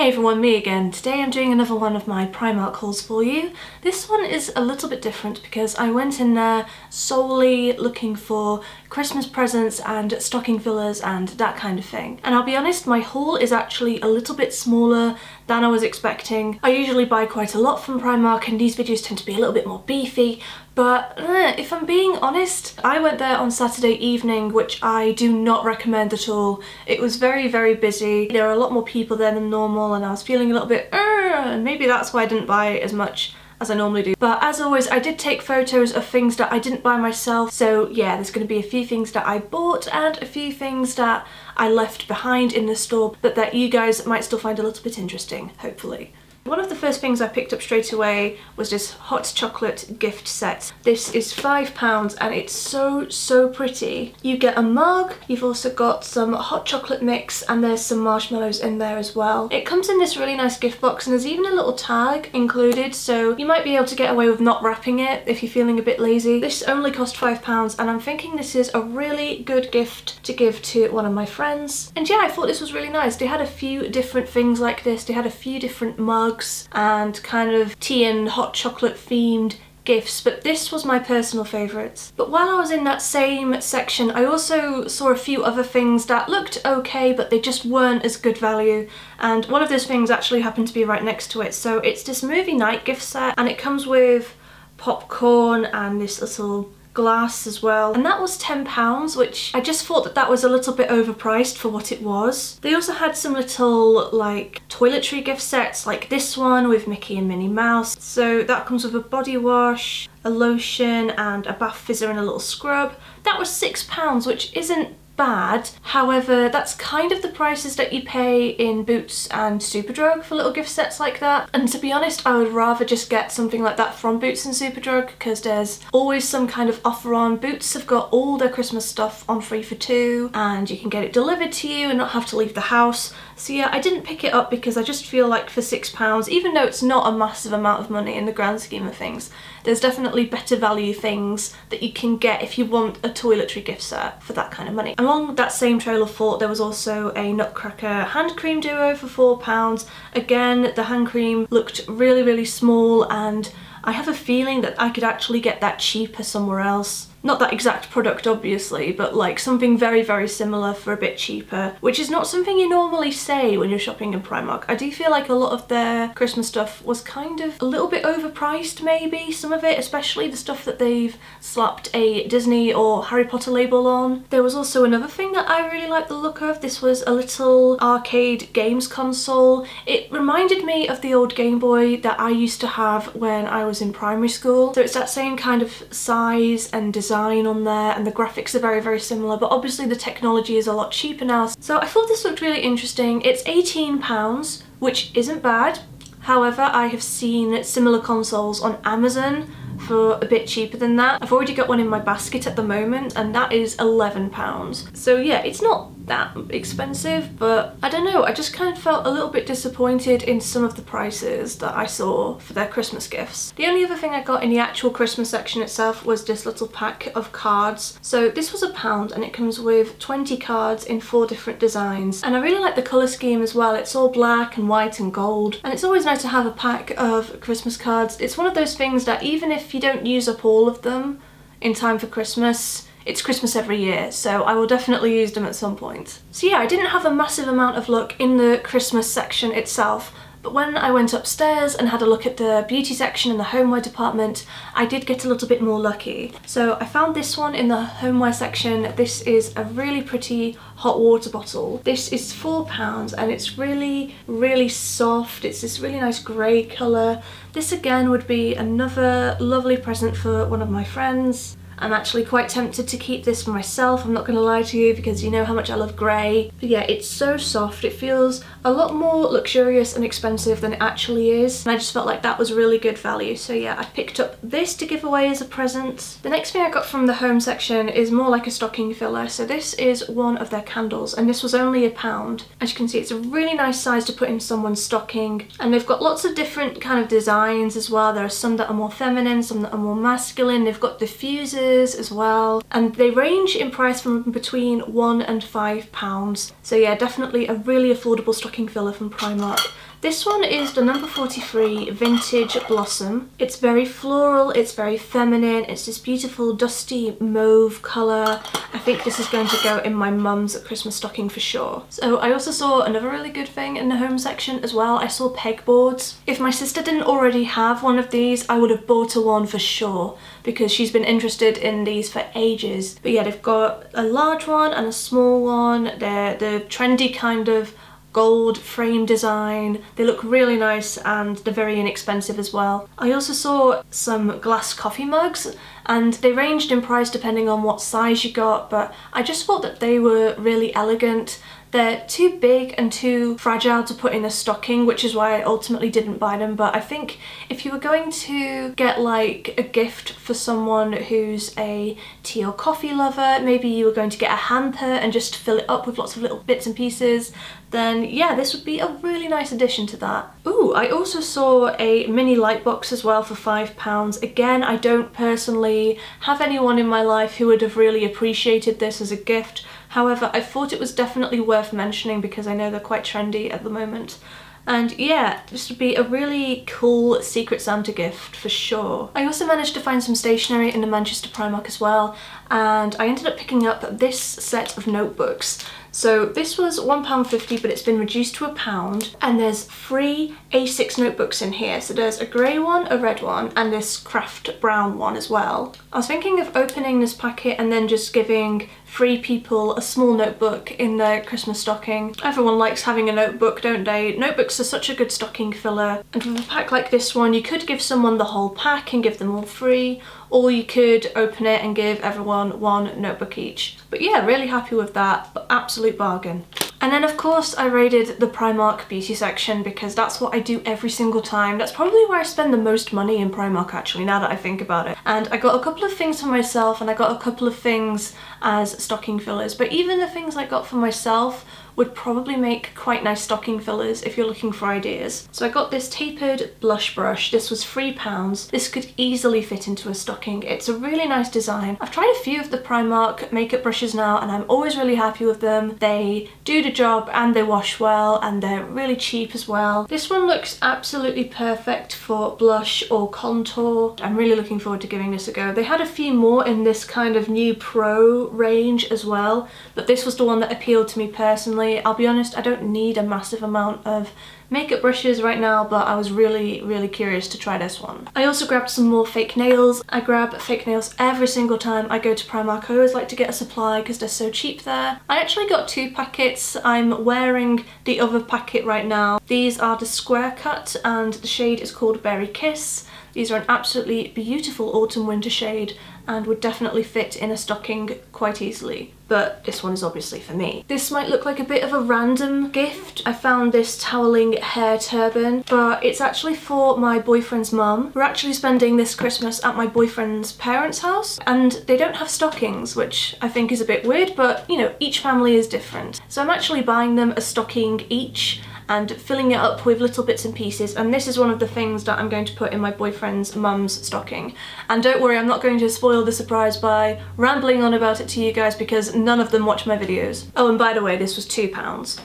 everyone, me again. Today I'm doing another one of my Primark hauls for you. This one is a little bit different because I went in there solely looking for Christmas presents and stocking fillers and that kind of thing. And I'll be honest, my haul is actually a little bit smaller than I was expecting. I usually buy quite a lot from Primark and these videos tend to be a little bit more beefy, but if I'm being honest, I went there on Saturday evening, which I do not recommend at all. It was very, very busy. There were a lot more people there than normal and I was feeling a little bit and maybe that's why I didn't buy as much as I normally do. But as always, I did take photos of things that I didn't buy myself, so yeah, there's going to be a few things that I bought and a few things that I left behind in the store, but that you guys might still find a little bit interesting, hopefully. One of the first things I picked up straight away was this hot chocolate gift set. This is £5 and it's so pretty. You get a mug, you've also got some hot chocolate mix and there's some marshmallows in there as well. It comes in this really nice gift box and there's even a little tag included, so you might be able to get away with not wrapping it if you're feeling a bit lazy. This only cost £5 and I'm thinking this is a really good gift to give to one of my friends. And yeah, I thought this was really nice. They had a few different things like this. They had a few different mugs and kind of tea and hot chocolate themed gifts, but this was my personal favourite. But while I was in that same section, I also saw a few other things that looked okay, but they just weren't as good value. And one of those things actually happened to be right next to it. So it's this movie night gift set and it comes with popcorn and this little glass as well, and that was £10, which I just thought that was a little bit overpriced for what it was. They also had some little like toiletry gift sets like this one with Mickey and Minnie Mouse. So that comes with a body wash, a lotion and a bath fizzer and a little scrub. That was £6, which isn't bad. However, that's kind of the prices that you pay in Boots and Superdrug for little gift sets like that. And to be honest, I would rather just get something like that from Boots and Superdrug because there's always some kind of offer on. Boots have got all their Christmas stuff on 3 for 2 and you can get it delivered to you and not have to leave the house. So yeah, I didn't pick it up because I just feel like for £6, even though it's not a massive amount of money in the grand scheme of things, there's definitely better value things that you can get if you want a toiletry gift set for that kind of money. Along that same trail of thought, there was also a Nutcracker hand cream duo for £4. Again, the hand cream looked really small and I have a feeling that I could actually get that cheaper somewhere else. Not that exact product obviously, but like something very similar for a bit cheaper, which is not something you normally say when you're shopping in Primark. I do feel like a lot of their Christmas stuff was kind of a little bit overpriced maybe, some of it, especially the stuff that they've slapped a Disney or Harry Potter label on. There was also another thing that I really liked the look of. This was a little arcade games console. It reminded me of the old Game Boy that I used to have when I was in primary school. So it's that same kind of size and design on there and the graphics are very similar, but obviously the technology is a lot cheaper now. So I thought this looked really interesting. It's £18, which isn't bad. However, I have seen similar consoles on Amazon for a bit cheaper than that. I've already got one in my basket at the moment and that is £11. So yeah, it's not that expensive, but I don't know, I just kind of felt a little bit disappointed in some of the prices that I saw for their Christmas gifts. The only other thing I got in the actual Christmas section itself was this little pack of cards. So this was £1 and it comes with 20 cards in 4 different designs, and I really like the colour scheme as well. It's all black and white and gold, and it's always nice to have a pack of Christmas cards. It's one of those things that even if you don't use up all of them in time for Christmas, it's Christmas every year, so I will definitely use them at some point. So yeah, I didn't have a massive amount of luck in the Christmas section itself, but when I went upstairs and had a look at the beauty section and the homeware department, I did get a little bit more lucky. So I found this one in the homeware section. This is a really pretty hot water bottle. This is £4 and it's really soft. It's this really nice grey colour. This again would be another lovely present for one of my friends. I'm actually quite tempted to keep this for myself, I'm not going to lie to you, because you know how much I love grey. But yeah, it's so soft, it feels a lot more luxurious and expensive than it actually is, and I just felt like that was really good value. So yeah, I picked up this to give away as a present. The next thing I got from the home section is more like a stocking filler. So this is one of their candles, and this was only £1. As you can see, it's a really nice size to put in someone's stocking, and they've got lots of different kind of designs as well. There are some that are more feminine, some that are more masculine. They've got diffusers as well, and they range in price from between £1 and £5. So yeah, definitely a really affordable stocking filler from Primark. This one is the number 43 Vintage Blossom. It's very floral, it's very feminine, it's this beautiful dusty mauve colour. I think this is going to go in my mum's Christmas stocking for sure. So I also saw another really good thing in the home section as well. I saw pegboards. If my sister didn't already have one of these, I would have bought her one for sure, because she's been interested in these for ages. But yeah, they've got a large one and a small one. They're the trendy kind of gold frame design. They look really nice and they're very inexpensive as well. I also saw some glass coffee mugs, and they ranged in price depending on what size you got, but I just thought that they were really elegant. They're too big and too fragile to put in a stocking, which is why I ultimately didn't buy them. But I think if you were going to get like a gift for someone who's a tea or coffee lover, maybe you were going to get a hamper and just fill it up with lots of little bits and pieces, then yeah, this would be a really nice addition to that. Ooh, I also saw a mini light box as well for £5. Again, I don't personally have anyone in my life who would have really appreciated this as a gift. However, I thought it was definitely worth mentioning because I know they're quite trendy at the moment. And yeah, this would be a really cool Secret Santa gift for sure. I also managed to find some stationery in the Manchester Primark as well, and I ended up picking up this set of notebooks. So this was £1.50, but it's been reduced to £1, and there's 3 A6 notebooks in here. So there's a grey one, a red one, and this craft brown one as well. I was thinking of opening this packet and then just giving 3 people a small notebook in their Christmas stocking. Everyone likes having a notebook, don't they? Notebooks are such a good stocking filler, and with a pack like this one, you could give someone the whole pack and give them all 3, or you could open it and give everyone 1 notebook each. But yeah, really happy with that, absolute bargain. And then of course I raided the Primark beauty section because that's what I do every single time. That's probably where I spend the most money in Primark actually, now that I think about it. And I got a couple of things for myself and I got a couple of things as stocking fillers, but even the things I got for myself would probably make quite nice stocking fillers if you're looking for ideas. So I got this tapered blush brush. This was £3. This could easily fit into a stocking. It's a really nice design. I've tried a few of the Primark makeup brushes now and I'm always really happy with them. They do the job and they wash well and they're really cheap as well. This one looks absolutely perfect for blush or contour. I'm really looking forward to giving this a go. They had a few more in this kind of new pro range as well, but this was the one that appealed to me personally. I'll be honest, I don't need a massive amount of makeup brushes right now, but I was really curious to try this one. I also grabbed some more fake nails. I grab fake nails every single time I go to Primark. I always like to get a supply because they're so cheap there. I actually got 2 packets. I'm wearing the other packet right now. These are the square cut and the shade is called Berry Kiss. These are an absolutely beautiful autumn winter shade and would definitely fit in a stocking quite easily. But this one is obviously for me. This might look like a bit of a random gift. I found this toweling hair turban, but it's actually for my boyfriend's mum. We're actually spending this Christmas at my boyfriend's parents' house, and they don't have stockings, which I think is a bit weird, but you know, each family is different. So I'm actually buying them a stocking each and filling it up with little bits and pieces, and this is one of the things that I'm going to put in my boyfriend's mum's stocking. And don't worry, I'm not going to spoil the surprise by rambling on about it to you guys because none of them watch my videos. Oh, and by the way, this was £2.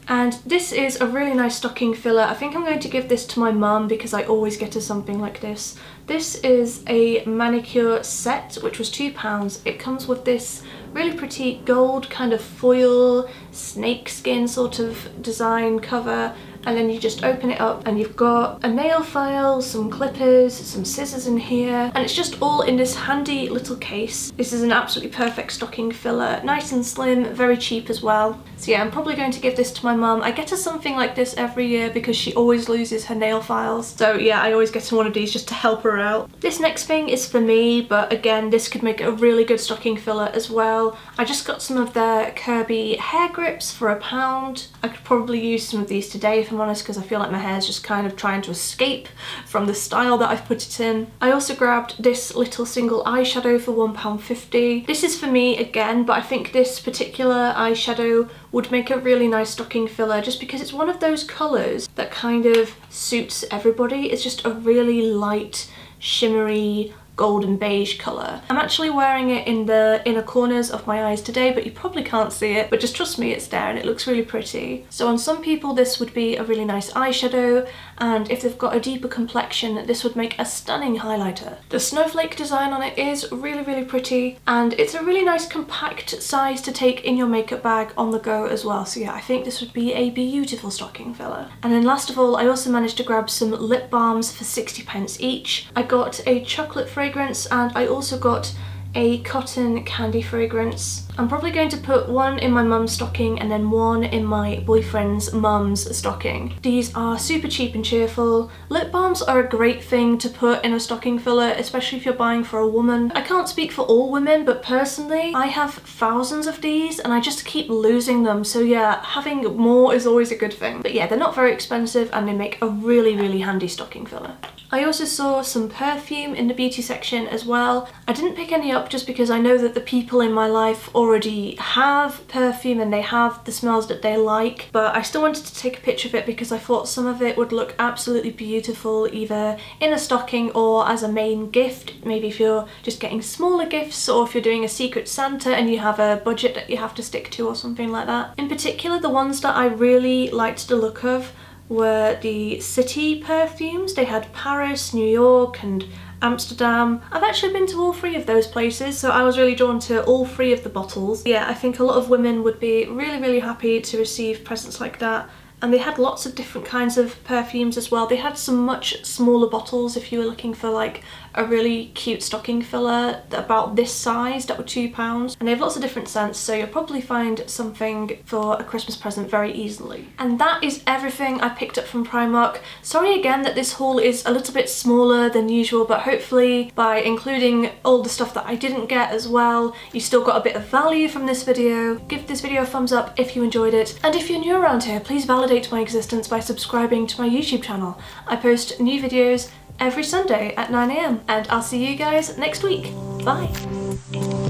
And this is a really nice stocking filler. I think I'm going to give this to my mum because I always get her something like this. This is a manicure set, which was £2. It comes with this really pretty gold kind of foil snakeskin sort of design cover, and then you just open it up and you've got a nail file, some clippers, some scissors in here, and it's just all in this handy little case. This is an absolutely perfect stocking filler, nice and slim, very cheap as well. So yeah, I'm probably going to give this to my mum. I get her something like this every year because she always loses her nail files. So yeah, I always get her one of these just to help her out. This next thing is for me, but again, this could make a really good stocking filler as well. I just got some of their Kirby hair grips for £1. I could probably use some of these today if I'm honest, because I feel like my hair is just kind of trying to escape from the style that I've put it in. I also grabbed this little single eyeshadow for £1.50. This is for me again, but I think this particular eyeshadow would make a really nice stocking filler just because it's one of those colours that kind of suits everybody. It's just a really light, shimmery, golden beige colour. I'm actually wearing it in the inner corners of my eyes today, but you probably can't see it, but just trust me, it's there and it looks really pretty. So on some people this would be a really nice eyeshadow, and if they've got a deeper complexion this would make a stunning highlighter. The snowflake design on it is really pretty, and it's a really nice compact size to take in your makeup bag on the go as well. So yeah, I think this would be a beautiful stocking filler. And then last of all, I also managed to grab some lip balms for 60p each. I got a chocolate fragrance and I also got a cotton candy fragrance. I'm probably going to put one in my mum's stocking and then one in my boyfriend's mum's stocking. These are super cheap and cheerful. Lip balms are a great thing to put in a stocking filler, especially if you're buying for a woman. I can't speak for all women, but personally I have thousands of these and I just keep losing them, so yeah, having more is always a good thing. But yeah, they're not very expensive and they make a really handy stocking filler. I also saw some perfume in the beauty section as well. I didn't pick any up just because I know that the people in my life already have perfume and they have the smells that they like, but I still wanted to take a picture of it because I thought some of it would look absolutely beautiful either in a stocking or as a main gift, maybe if you're just getting smaller gifts or if you're doing a Secret Santa and you have a budget that you have to stick to or something like that. In particular, the ones that I really liked the look of were the city perfumes. They had Paris, New York and Amsterdam. I've actually been to all three of those places, so I was really drawn to all three of the bottles. Yeah, I think a lot of women would be really happy to receive presents like that. And they had lots of different kinds of perfumes as well. They had some much smaller bottles if you were looking for like a really cute stocking filler about this size that were £2, and they have lots of different scents, so you'll probably find something for a Christmas present very easily. And that is everything I picked up from Primark. Sorry again that this haul is a little bit smaller than usual, but hopefully by including all the stuff that I didn't get as well, you still got a bit of value from this video. Give this video a thumbs up if you enjoyed it, and if you're new around here, please validate my existence by subscribing to my YouTube channel. I post new videos every Sunday at 9 AM, and I'll see you guys next week. Bye!